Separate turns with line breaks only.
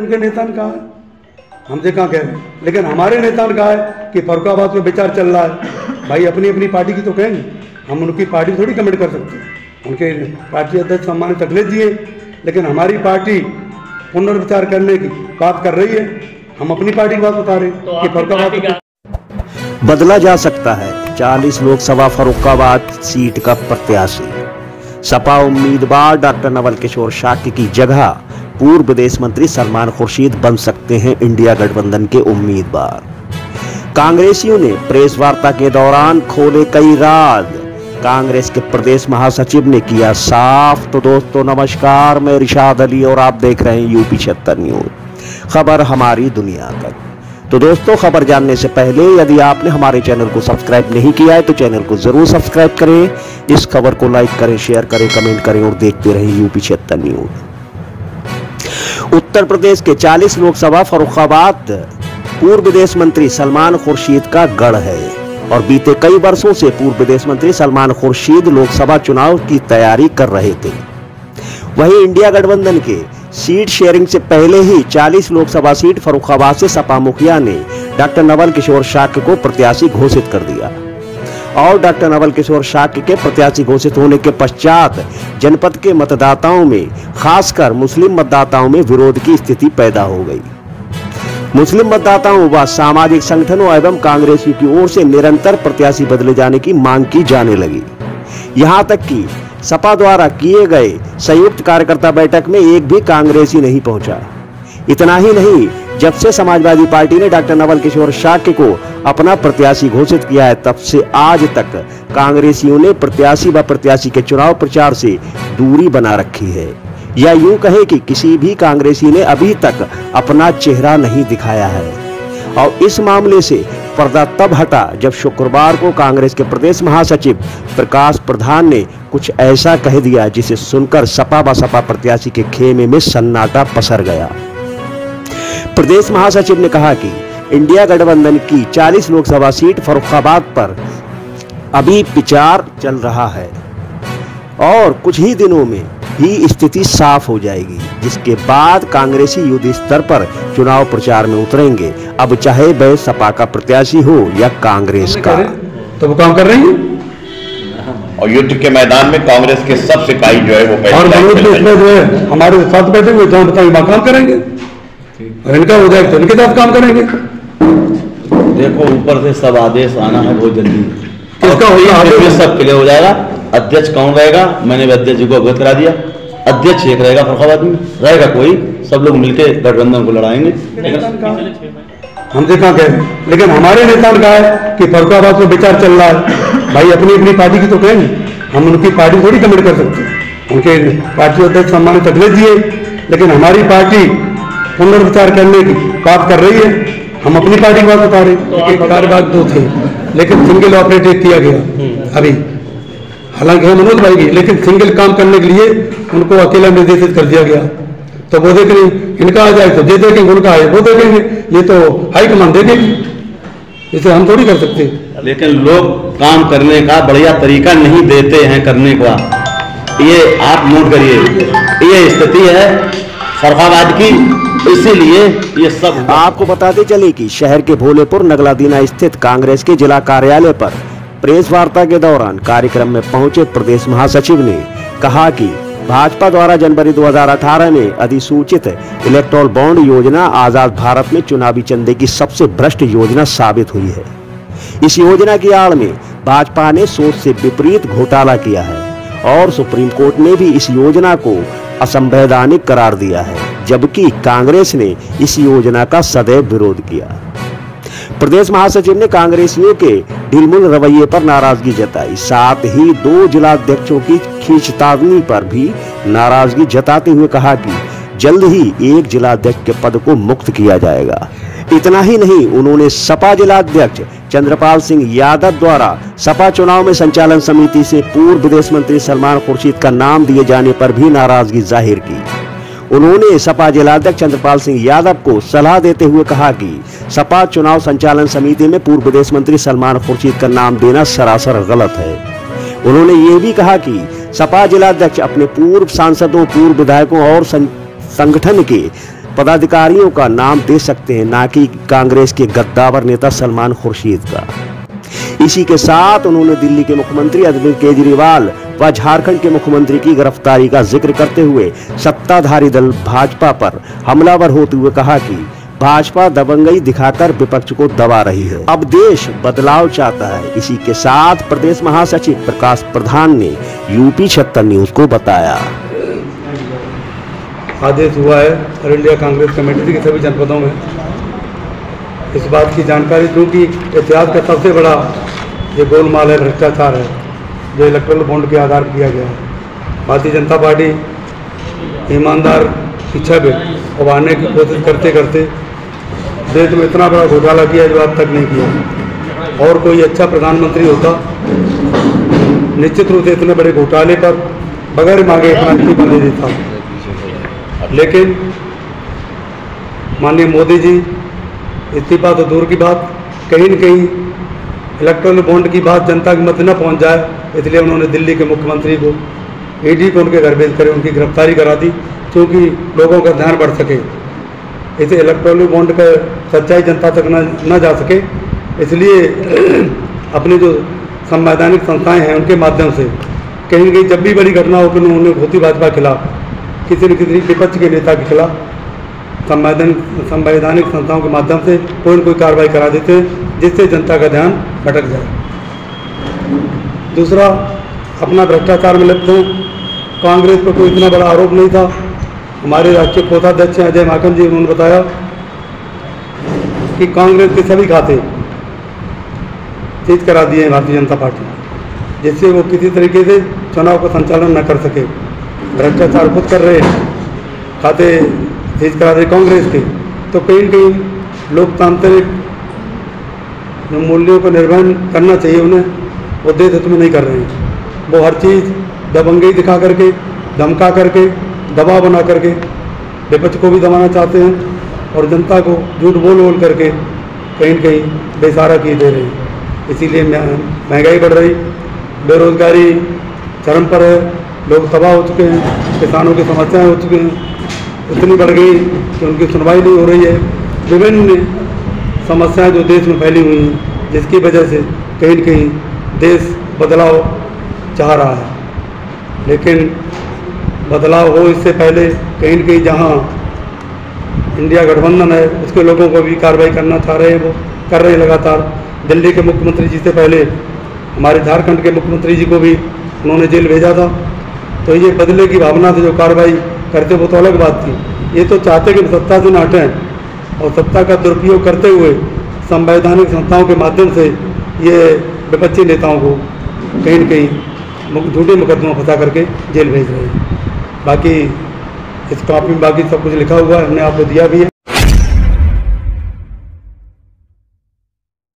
उनके नेता ने कहा है, हमसे कहाँ कह रहे हैं, लेकिन हमारे नेता ने कहा है कि फर्रुखाबाद में विचार चल रहा है। भाई अपनी अपनी पार्टी की तो कहेंगे, हम उनकी पार्टी थोड़ी कमेंट कर सकते हैं। उनके पार्टी अध्यक्ष सम्मानित अखिलेश जी हैं, लेकिन हमारी पार्टी पुनर्विचार करने की बात कर रही है। हम अपनी पार्टी की बात बता रहे हैं कि फर्रुखाबाद
बदला जा सकता है 40 लोकसभा फर्रुखाबाद सीट का प्रत्याशी। सपा उम्मीदवार डॉक्टर नवल किशोर शाक्य की जगह पूर्व विदेश मंत्री सलमान खुर्शीद बन सकते हैं इंडिया गठबंधन के उम्मीदवार। कांग्रेसियों ने प्रेस वार्ता के दौरान खोले कई राज। कांग्रेस के प्रदेश महासचिव ने किया साफ। तो दोस्तों नमस्कार, मैं रिशाद अली और आप देख रहे हैं यूपी 76 न्यूज, खबर हमारी दुनिया तक। तो दोस्तों खबर जानने से पहले यदि आपने हमारे चैनल को सब्सक्राइब नहीं किया है तो चैनल को जरूर सब्सक्राइब करें, इस खबर को लाइक करें, शेयर करें, कमेंट करें और देखते रहें यूपी 76 न्यूज। उत्तर प्रदेश के 40 लोकसभा फर्रुखाबाद पूर्व विदेश मंत्री सलमान खुर्शीद का गढ़ है और बीते कई वर्षों से पूर्व विदेश मंत्री सलमान खुर्शीद लोकसभा चुनाव की तैयारी कर रहे थे। वहीं इंडिया गठबंधन के सीट शेयरिंग से पहले ही 40 लोकसभा सीट फर्रुखाबाद से सपा मुखिया ने डॉक्टर नवल किशोर शाक्य को प्रत्याशी घोषित कर दिया और डॉक्टर नवल किशोर शाक्य के प्रत्याशी घोषित होने के पश्चात जनपद के मतदाताओं में, खासकर मुस्लिम मतदाताओं में विरोध की स्थिति पैदा हो गई। मुस्लिम मतदाताओं व सामाजिक संगठनों एवं कांग्रेसियों की ओर से निरंतर प्रत्याशी बदले जाने की मांग की जाने लगी। यहां तक कि सपा द्वारा किए गए संयुक्त कार्यकर्ता बैठक में एक भी कांग्रेसी नहीं पहुंचा। इतना ही नहीं, जब से समाजवादी पार्टी ने डॉक्टर नवल किशोर शाक्य को अपना प्रत्याशी घोषित किया है, तब से आज तक कांग्रेसियों ने प्रत्याशी व प्रत्याशी के चुनाव प्रचार से दूरी बना रखी है। या यूं कहें कि किसी भी कांग्रेसी ने अभी तक अपना चेहरा नहीं दिखाया है। और इस मामले से पर्दा तब हटा जब शुक्रवार को कांग्रेस के प्रदेश महासचिव प्रकाश प्रधान ने कुछ ऐसा कह दिया जिसे सुनकर सपा बसपा प्रत्याशी के खेमे में सन्नाटा पसर गया। प्रदेश महासचिव ने कहा कि इंडिया गठबंधन की 40 लोकसभा सीट फर्रुखाबाद पर अभी विचार चल रहा है और कुछ ही दिनों में ही स्थिति साफ हो जाएगी, जिसके बाद कांग्रेसी युद्ध स्तर पर चुनाव प्रचार में उतरेंगे। अब चाहे वह सपा का प्रत्याशी हो या कांग्रेस का,
तो वो काम कर रही है।
और युद्ध के मैदान में कांग्रेस के सब सिपाही जो है वो
और इसमें जो है हमारे साथ बैठे हुए जहाँ बताएंगे वहाँ काम करेंगे और इनका हो जाए तो इनके साथ काम करेंगे।
देखो ऊपर से सब आदेश आना है बहुत जल्दी,
किसका होगा
सब क्लियर हो जाएगा। अध्यक्ष कौन रहेगा, मैंने अध्यक्ष जी को अवगत करा दिया। अध्यक्ष एक रहेगा फर्रुखाबाद में, रहेगा कोई, सब लोग मिलकर गठबंधन को लड़ाएंगे।
हमसे कहाँ कह रहे हैं, लेकिन हमारे नेता ने कहा है कि फर्रुखाबाद में विचार चल रहा है। भाई अपनी अपनी पार्टी की तो कहेंगे, हम उनकी पार्टी थोड़ी कमेंट कर सकते हैं। उनके पार्टी अध्यक्ष सम्मानित अखिलेश जी हैं, लेकिन हमारी पार्टी पुनर्विचार करने की बात कर रही है। हम अपनी पार्टी की बात बता रहे हैं। एक कार्यवाहक 2 थे, लेकिन सिंगल ऑपरेटेड किया गया अभी, हालांकि हम मनोज भाई की, लेकिन सिंगल काम करने के लिए उनको अकेला निर्देशित कर दिया गया। तो वो देख रही, इनका आ जाए तो ये देखेंगे, उनका आए वो देखेंगे, ये तो हाईकमान देखेगी, इसे हम थोड़ी कर सकते।
लेकिन लोग काम करने का बढ़िया तरीका नहीं देते हैं करने का, ये आप नोट करिए। ये स्थिति है फर्रुखाबाद की, इसीलिए ये सब।
आपको बताते चले कि शहर के भोलेपुर नगलादीना स्थित कांग्रेस के जिला कार्यालय पर प्रेस वार्ता के दौरान कार्यक्रम में पहुंचे प्रदेश महासचिव ने कहा कि भाजपा द्वारा जनवरी 2018 में अधिसूचित इलेक्टोरल बॉन्ड योजना आजाद भारत में चुनावी चंदे की सबसे भ्रष्ट योजना साबित हुई है। इस योजना की आड़ में भाजपा ने सोच से विपरीत घोटाला किया है और सुप्रीम कोर्ट ने भी इस योजना को असंवैधानिक करार दिया है, जबकि कांग्रेस ने इस योजना का सदैव विरोध किया। प्रदेश महासचिव ने कांग्रेसियों के ढिलमुल रवैये पर नाराजगी जताई, साथ ही 2 जिलाध्यक्षों की खींचतानी पर भी नाराजगी जताते हुए कहा कि जल्द ही एक जिलाध्यक्ष के पद को मुक्त किया जाएगा। इतना ही नहीं, उन्होंने सपा जिलाध्यक्ष चंद्रपाल सिंह यादव द्वारा सपा चुनाव में संचालन समिति से पूर्व विदेश मंत्री सलमान खुर्शीद का नाम दिए जाने पर भी नाराजगी जाहिर की। उन्होंने सपा जिलाध्यक्ष चंद्रपाल सिंह यादव को सलाह देते हुए कहा कि सपा चुनाव संचालन समिति में पूर्व विदेश मंत्री सलमान खुर्शीद का नाम देना सरासर गलत है। उन्होंने ये भी कहा कि सपा जिलाध्यक्ष अपने पूर्व सांसदों, पूर्व विधायकों और संगठन के पदाधिकारियों का नाम दे सकते हैं, ना कि कांग्रेस के गद्दावर नेता सलमान खुर्शीद का। इसी के साथ उन्होंने दिल्ली के मुख्यमंत्री अरविंद केजरीवाल व झारखंड के मुख्यमंत्री की गिरफ्तारी का जिक्र करते हुए सत्ताधारी दल भाजपा पर हमलावर होते हुए कहा कि भाजपा दबंगई दिखाकर विपक्ष को दबा रही है, अब देश बदलाव चाहता है। इसी के साथ प्रदेश महासचिव प्रकाश प्रधान ने यूपी 76 न्यूज को बताया।
आदेश हुआ है ऑल इंडिया कांग्रेस कमेटी के सभी जनपदों में इस बात की जानकारी दूं कि इतिहास का सबसे बड़ा ये गोलमाल है, भ्रष्टाचार है, जो इलेक्ट्रल बॉन्ड के आधार पर किया गया है। भारतीय जनता पार्टी ईमानदार की छवि उभारने की कोशिश करते करते देश में इतना बड़ा घोटाला किया जो आज तक नहीं किया। और कोई अच्छा प्रधानमंत्री होता निश्चित रूप से इतने बड़े घोटाले पर बगैर मांगे अपना इस्तीफा दे देता, लेकिन माननीय मोदी जी इस्तीफा तो दूर की बात, कहीं न कहीं इलेक्ट्रल बॉन्ड की बात जनता के मध्य न पहुंच जाए, इसलिए उन्होंने दिल्ली के मुख्यमंत्री को ईडी को उनके घर भेज कर उनकी गिरफ्तारी करा दी, क्योंकि लोगों का ध्यान बढ़ सके, इसे इलेक्ट्रल बॉन्ड का सच्चाई जनता तक न जा सके। इसलिए अपने जो संवैधानिक संस्थाएं हैं उनके माध्यम से कहीं न कहीं जब भी बड़ी घटना हो कि उन्होंने होती भाजपा के खिलाफ, किसी न किसी विपक्ष के नेता के खिलाफ संवैधानिक संस्थाओं के माध्यम से कोई न कोई कार्रवाई करा देते हैं, जिससे जनता का ध्यान भटक जाए। दूसरा, अपना भ्रष्टाचार में लिप्त हैं। कांग्रेस पर कोई इतना बड़ा आरोप नहीं था। हमारे राष्ट्रीय कोषाध्यक्ष अजय माकन जी उन्होंने बताया कि कांग्रेस के सभी खाते सीज करा दिए हैं भारतीय जनता पार्टी, जिससे वो किसी तरीके से चुनाव का संचालन न कर सके। भ्रष्टाचार खुद कर रहे हैं, खाते सीज करा रहे कांग्रेस के, तो कहीं न कहीं लोकतांत्रिक जो मूल्यों को निर्वहन करना चाहिए उन्हें, वो देश हित में नहीं कर रहे हैं। वो हर चीज़ दबंगई दिखा करके, धमका करके, दबाव बना करके विपक्ष को भी दबाना चाहते हैं और जनता को झूठ बोल करके कहीं न कहीं बेसहारा किए दे रहे हैं। इसीलिए महंगाई बढ़ रही, बेरोजगारी चरम पर है, लोग तबाह हो चुके हैं, किसानों की समस्याएं हो चुकी हैं, इतनी बढ़ गई कि उनकी सुनवाई नहीं हो रही है। विभिन्न समस्याएं जो देश में फैली हुई हैं, जिसकी वजह से कहीं न कहीं देश बदलाव चाह रहा है, लेकिन बदलाव हो इससे पहले कहीं न कहीं जहां इंडिया गठबंधन है उसके लोगों को भी कार्रवाई करना चाह रहे हैं, वो कर रहे हैं लगातार। दिल्ली के मुख्यमंत्री जी से पहले हमारे झारखंड के मुख्यमंत्री जी को भी उन्होंने जेल भेजा था। तो ये बदले की भावना से जो कार्रवाई करते वो तो अलग बात थी। ये तो चाहते कि सत्ता से न हटें और सत्ता का दुरुपयोग करते हुए संवैधानिक संस्थाओं के माध्यम से ये विपक्षी नेताओं को कहीं न कहीं झूठे मुकदमा फंसा करके जेल भेज रहे हैं। बाकी इस कॉपी में बाकी सब कुछ लिखा हुआ है, हमने आपको दिया भी है।